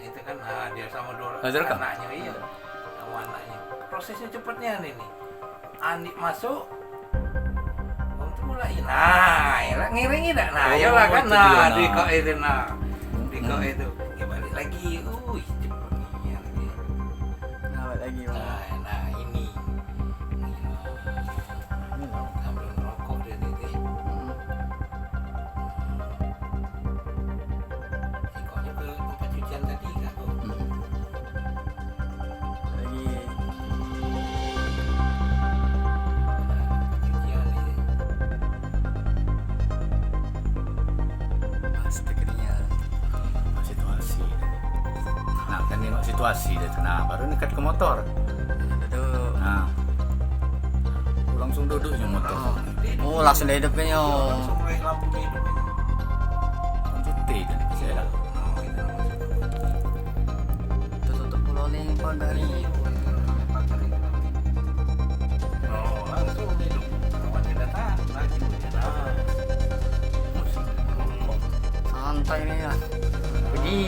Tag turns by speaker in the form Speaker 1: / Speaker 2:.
Speaker 1: Itu kan dia sama dua
Speaker 2: Terekam?
Speaker 1: anaknya, iya, sama anaknya. Prosesnya cepatnya nih. Anik masuk, om tuh mulai, ya ngiringi dah, yalah kan, di kok itu, di kok itu, ya balik lagi, cepatnya lagi.
Speaker 3: Balik lagi.
Speaker 1: Ini sambil ngerokok dia itu. Ikutnya ke tempat cucian tadi kan.
Speaker 3: Lagi.
Speaker 1: Cucian ini.
Speaker 2: Pasti kirinya situasi. Nah kan nengok situasi dia tuh. Nah baru nekat ke motor.
Speaker 3: Duduk.
Speaker 2: Nah langsung duduknya motor.
Speaker 3: Oh, langsung dari hidupnya.
Speaker 1: Langsung mulai lampu hidup.
Speaker 2: Cuti kan saya dah.
Speaker 3: Tutup pulau ini pagar ini.
Speaker 1: Langsung hidup. Kawan dia datang lagi.
Speaker 3: Santai nih ya. Pergi.